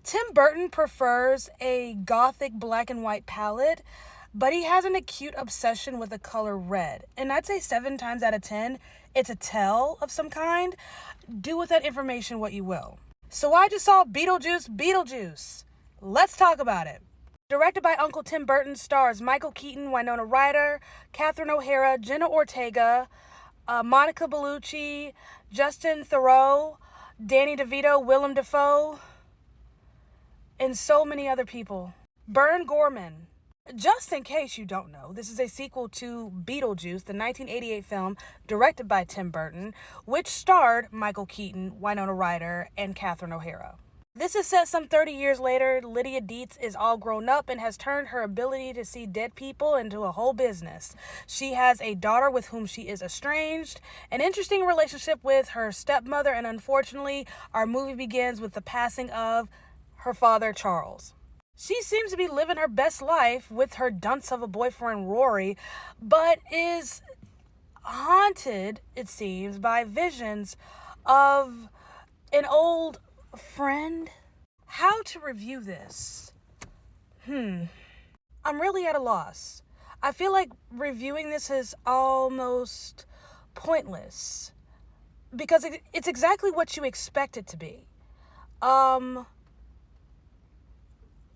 Tim Burton prefers a gothic black and white palette, but he has an acute obsession with the color red. And I'd say 7 times out of 10, it's a tell of some kind. Do with that information what you will. So I just saw Beetlejuice Beetlejuice. Let's talk about it. Directed by Uncle Tim Burton, stars Michael Keaton, Winona Ryder, Catherine O'Hara, Jenna Ortega, Monica Bellucci, Justin Theroux, Danny DeVito, Willem Dafoe, and so many other people. Burn Gorman. Just in case you don't know, this is a sequel to Beetlejuice, the 1988 film directed by Tim Burton, which starred Michael Keaton, Winona Ryder, and Catherine O'Hara. This is set some 30 years later. Lydia Dietz is all grown up and has turned her ability to see dead people into a whole business. She has a daughter with whom she is estranged, an interesting relationship with her stepmother, and unfortunately, our movie begins with the passing of her father, Charles. She seems to be living her best life with her dunce of a boyfriend, Rory, but is haunted, it seems, by visions of an old friend. How to review this? I'm really at a loss. I feel like reviewing this is almost pointless because it's exactly what you expect it to be.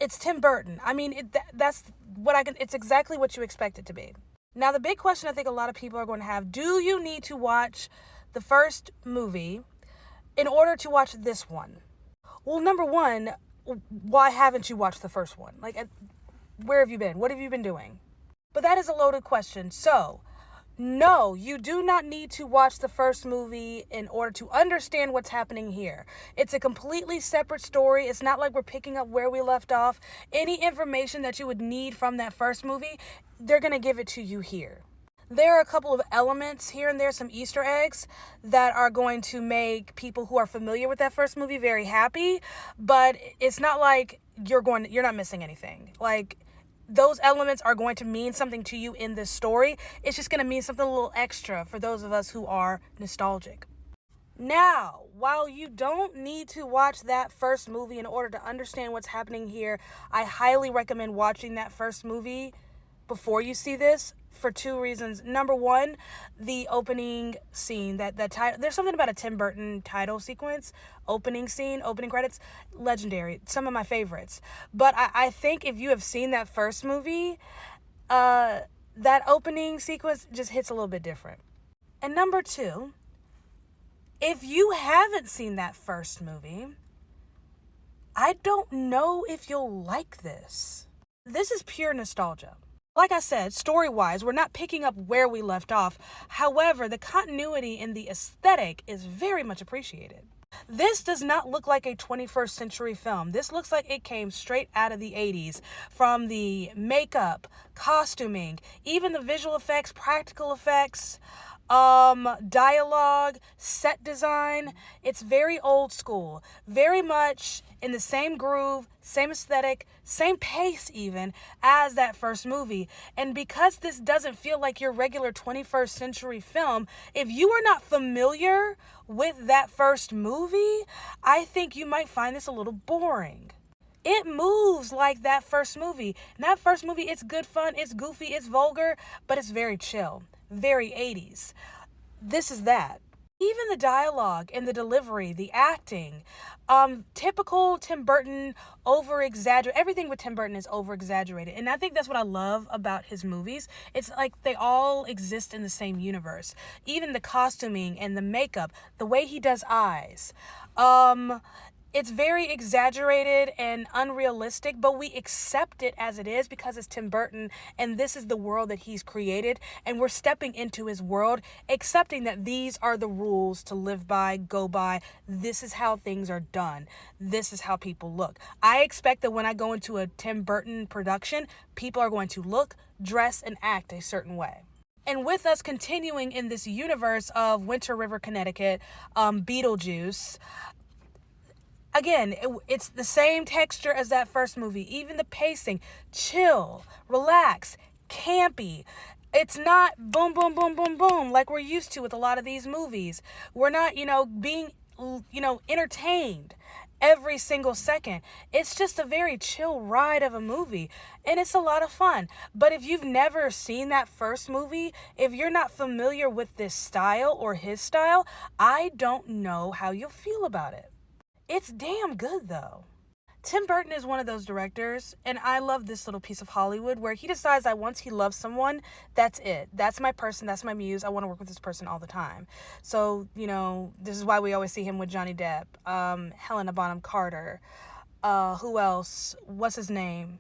It's Tim Burton. I mean, that's what it's exactly what you expect it to be. Now, the big question I think a lot of people are going to have, do you need to watch the first movie in order to watch this one? Well, number one, why haven't you watched the first one? Like, where have you been? What have you been doing? But that is a loaded question. So, no, you do not need to watch the first movie in order to understand what's happening here. It's a completely separate story. It's not like we're picking up where we left off. Any information that you would need from that first movie, they're going to give it to you here. There are a couple of elements here and there, some Easter eggs that are going to make people who are familiar with that first movie very happy, but it's not like you're not missing anything. Like, those elements are going to mean something to you in this story. It's just going to mean something a little extra for those of us who are nostalgic. Now, while you don't need to watch that first movie in order to understand what's happening here, I highly recommend watching that first movie before you see this for 2 reasons. Number one, the opening scene, that title. There's something about a Tim Burton title sequence, opening credits, legendary. Some of my favorites. But I think if you have seen that first movie, that opening sequence just hits a little bit different. And number two, if you haven't seen that first movie, I don't know if you'll like this. This is pure nostalgia. Like I said, story-wise, we're not picking up where we left off. However, the continuity in the aesthetic is very much appreciated. This does not look like a 21st century film. This looks like it came straight out of the 80s, from the makeup, costuming, even the visual effects, practical effects, dialogue, set design. It's very old school, very much in the same groove, same aesthetic, same pace even as that first movie. And because this doesn't feel like your regular 21st century film, if you are not familiar with that first movie, I think you might find this a little boring. It moves like that first movie. And that first movie, it's good fun, it's goofy, it's vulgar, but it's very chill, very 80s. This is that. Even the dialogue and the delivery, the acting, typical Tim Burton, over-exaggerated. Everything with Tim Burton is over-exaggerated. And I think that's what I love about his movies. It's like they all exist in the same universe. Even the costuming and the makeup, the way he does eyes. It's very exaggerated and unrealistic, but we accept it as it is because it's Tim Burton and this is the world that he's created, and we're stepping into his world, accepting that these are the rules to live by, go by. This is how things are done. This is how people look. I expect that when I go into a Tim Burton production, people are going to look, dress, and act a certain way. And with us continuing in this universe of Winter River, Connecticut, Beetlejuice, again, it's the same texture as that first movie. Even the pacing, chill, relax, campy. It's not boom, boom, boom, boom, boom like we're used to with a lot of these movies. We're not, being, entertained. every single second. It's just a very chill ride of a movie, and it's a lot of fun. But if you've never seen that first movie, if you're not familiar with this style or his style, I don't know how you'll feel about it. It's damn good though. Tim Burton is one of those directors, and I love this little piece of Hollywood where he decides that once he loves someone, that's it. That's my person. That's my muse. I want to work with this person all the time. So, this is why we always see him with Johnny Depp, Helena Bonham Carter, who else? What's his name?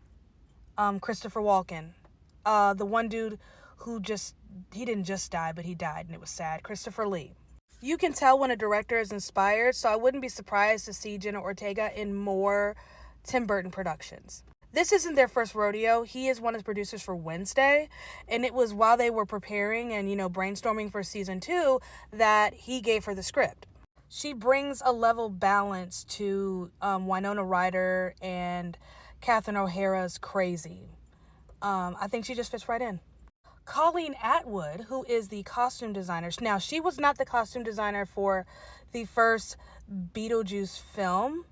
Christopher Walken. The one dude who he didn't just die, but he died, and it was sad. Christopher Lee. You can tell when a director is inspired, so I wouldn't be surprised to see Jenna Ortega in more Tim Burton productions. This isn't their first rodeo. He is one of the producers for Wednesday, and it was while they were preparing and, brainstorming for season 2 that he gave her the script. She brings a level balance to Winona Ryder and Catherine O'Hara's crazy. I think she just fits right in. Colleen Atwood, who is the costume designer. Now, she was not the costume designer for the first Beetlejuice film.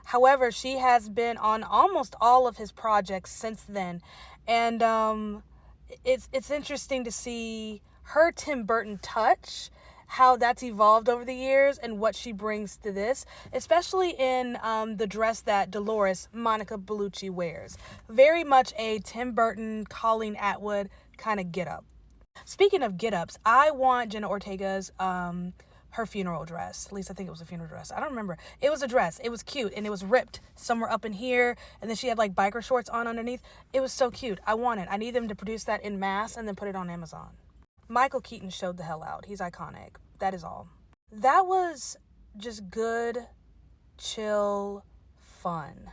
However, she has been on almost all of his projects since then. And it's interesting to see her Tim Burton touch, how that's evolved over the years and what she brings to this, especially in the dress that Dolores, Monica Bellucci, wears. Very much a Tim Burton, Colleen Atwood kind of get up. Speaking of get ups, I want Jenna Ortega's her funeral dress. At least I think it was a funeral dress. I don't remember. It was a dress. It was cute and it was ripped somewhere up in here, and then she had like biker shorts on underneath. It was so cute. I want it. I need them to produce that in mass and then put it on Amazon. Michael Keaton showed the hell out. He's iconic. That is all. That was just good, chill, fun,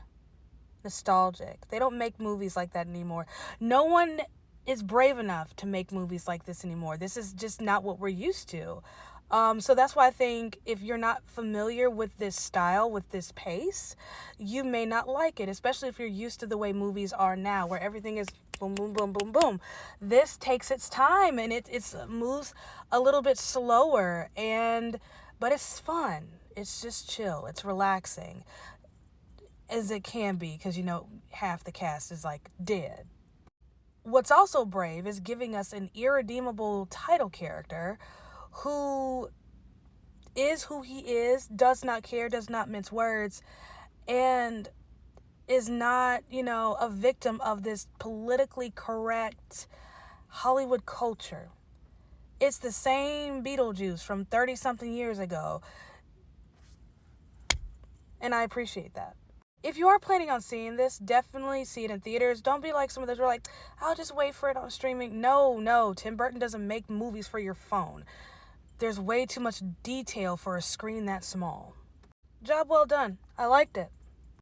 nostalgic. They don't make movies like that anymore. No one is brave enough to make movies like this anymore. This is just not what we're used to. So that's why I think if you're not familiar with this style, with this pace, you may not like it, especially if you're used to the way movies are now, where everything is boom, boom, boom, boom, boom. This takes its time, and it moves a little bit slower, but it's fun. It's just chill. It's relaxing, as it can be, because, half the cast is, dead. What's also brave is giving us an irredeemable title character who is who he is, does not care, does not mince words, and is not, a victim of this politically correct Hollywood culture. It's the same Beetlejuice from 30-something years ago, and I appreciate that. If you are planning on seeing this, definitely see it in theaters. Don't be like some of those who are like, I'll just wait for it on streaming. No, Tim Burton doesn't make movies for your phone. There's way too much detail for a screen that small. Job well done. I liked it.